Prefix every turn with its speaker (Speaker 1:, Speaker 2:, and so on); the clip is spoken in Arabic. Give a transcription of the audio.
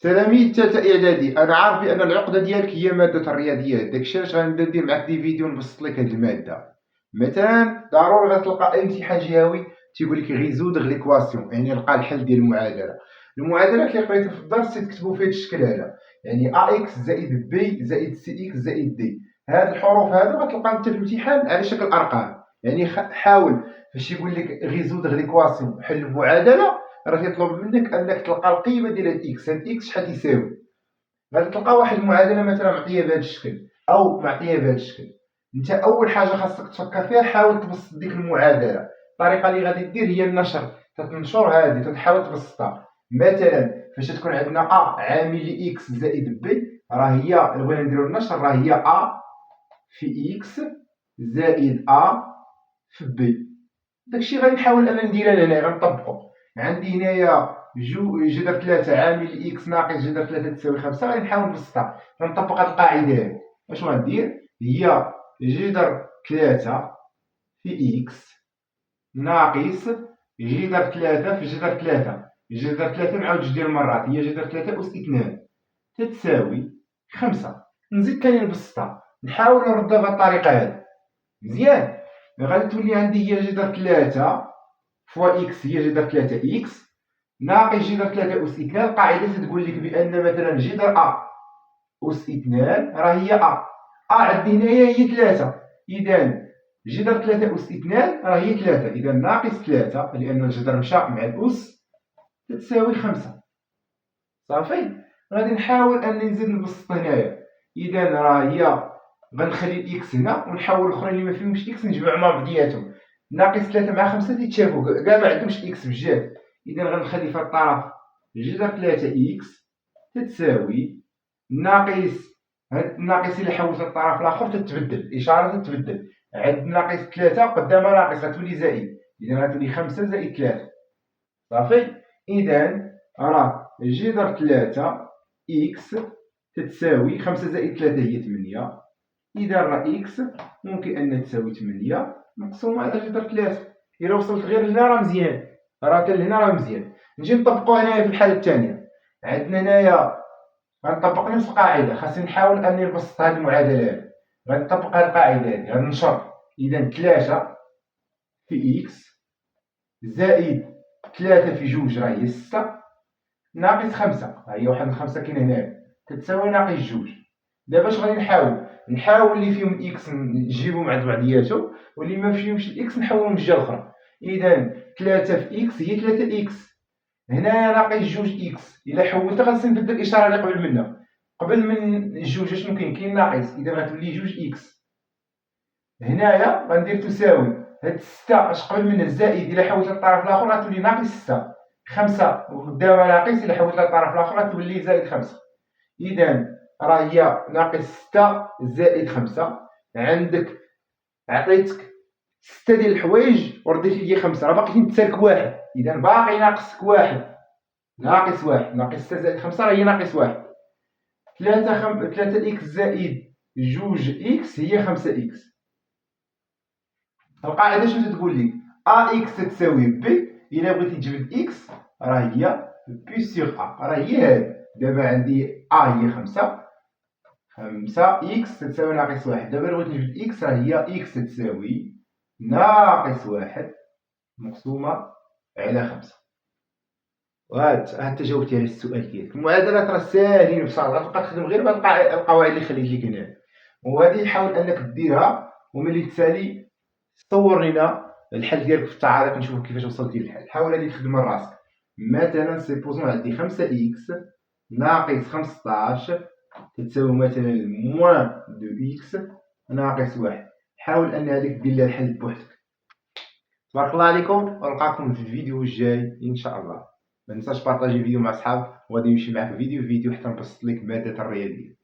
Speaker 1: تلاميذ ثالثه اعدادي، انا عارف بان العقده ديالك هي ماده الرياضيات، داكشي علاش غنبدا ندير معاك دي فيديو نبسط لك هاد الماده. مثلا ضروري غتلقى امتحان جهوي تيقول لك ريزودغ ليكواسيون، يعني لقى الحل ديال المعادله. المعادله اللي قريتها في الدرس تكتبوا فيه الشكل هذا، يعني ا اكس زائد بي زائد سي اكس زائد دي. هاد الحروف هادو غتلقاهم انت في الامتحان على شكل ارقام، يعني حاول فاش يقول لك ريزودغ ليكواسيون حل المعادله، راه تيطلب منك انك تلقى القيمه ديال هاد اكس. هاد اكس شحال تيساوي؟ غادي تلقى واحد المعادله مثلا معطيه بهذا الشكل او معطيه بهذا الشكل. انت اول حاجه خاصك تفكر فيها، حاول تبسط ديك المعادله. الطريقه اللي غادي دير هي النشر، تتنشر هذه تحاول تبسطها. مثلا فاش تكون عندنا ا عامل اكس زائد بي، راه هي الا بغينا نديرو النشر راه هي ا في اكس زائد ا في بي. داكشي غادي نحاول انا نديرها لهنا، غنطبقو. عندي هنايا جذر 3 عامل اكس ناقص جذر 3 تساوي 5، غادي نحاول نبسطها. غنطبق هاد القاعده هادي. اش غندير؟ هي جذر 3 في اكس ناقص جذر 3 في جذر 3. جذر 3 نعاود جوج ديال المرات، هي جذر 3 أس 2 تتساوي 5. نزيد ثاني نبسطها، نحاول نردها بهاد الطريقه هادي. مزيان. غادي تولي عندي هي جذر 3 فوا اكس هي جذر 3 اكس ناقص جذر 3 أس 2. القاعده تتقول لك بان مثلا جذر ا أس 2 راه هي ا عندي هنايا هي 3، اذا جذر 3 أس 2 راه هي 3، اذا ناقص 3 لان الجذر مشى مع الأس تتساوي 5. صافي. غادي نحاول اني نزيد نبسط هنايا، اذا راه هي غنخلي الاكس هنا ونحاول الاخرين اللي ما فيهمش اكس نجمع مع بعضياتهم. ناقص 3 مع 5 تيتشافوا كاع ما عندهمش اكس بجهه، اذا غنخلي في الطرف جذر 3 اكس تتساوي ناقص. هاد الناقص اللي حولت للطرف الاخر تتبدل، الاشاره تتبدل. عند ناقص 3 قدامها ناقص غتولي زائد، اذا غتولي 5 زائد 3. صافي. اذا راه جذر 3 اكس تتساوي 5 زائد 3 هي 8، اذا راه اكس ممكن ان تساوي 8 مقسومه على جذر 3. الا وصلت غير لهنا راه مزيان، راه حتى لهنا راه مزيان. نجي نطبقو هنايا في الحاله الثانيه. عندنا هنايا غنطبق نفس القاعده، خاصني نحاول اني نبسط هذه المعادله هذه. غنطبق هذه القاعده هذه، غننشر. اذا 3 في اكس زائد 3 في جوج راه هي 6 ناقص 5، ها هي واحد الخمسة كاين هنايا تتساوي ناقص جوج. دابا اش غادي نحاول اللي فيهم اكس نجيبهم عند بعضياتهم، واللي ما فيهمش الاكس نحولهم من الجهه الاخرى. اذا 3 في اكس هي 3 اكس، هنايا ناقص جوج اكس. الا حولتها غنصير نبدل الاشاره اللي قبل منها. قبل من الجوج شنو كاين ناقص، اذا غتولي جوج اكس. هنايا غندير تساوي هاد 6 اش قبل منها الزائد، الا حولت للطرف الاخر غتولي ناقص 6. 5 قدامها ناقص، الا حولت للطرف الاخر غتولي زائد 5. اذا راه هي ناقص 6 زائد 5. عندك عطيتك 6 ديال الحوايج ورديتي لي 5، راه باقي تنتسالك واحد، اذا باقي ناقصك واحد. ناقص واحد ناقص 6 زائد 5 راه هي ناقص واحد. 3 اكس زائد جوج اكس هي 5 اكس. القاعده شنو تتقول لك؟ ا اكس تساوي بي، الا بغيتي تجبد اكس راه هي بي سيغ ا، راه هي هادي. دابا عندي ا هي 5 اكس تساوي ناقص واحد. دابا الا بغيت نجبد اكس راه هي اكس تساوي ناقص واحد مقسومه على 5. وها انت جاوبتي على السؤال ديالك. المعادلات راه ساهلين بصح، غتبقى تخدم غير بهاد القواعد اللي خليت لك هنا، وهذه حاول انك ديرها. وملي تسالي صور لينا الحل ديالك في التعاليق نشوف كيفاش وصلتي للحل. حاول هذه تخدمها لراسك. مثلا سيبوزون عندي 5 اكس ناقص 15 تتساوي مثلا موان دو اكس ناقص واحد. حاول ان هذيك دير لها الحل بوحدك. تبارك الله عليكم، ونلقاكم في الفيديو الجاي ان شاء الله. ما تنساش بارطاجي الفيديو مع صحابك، وغادي نمشي معاك فيديو حتى نبسط لك ماده الرياضيات.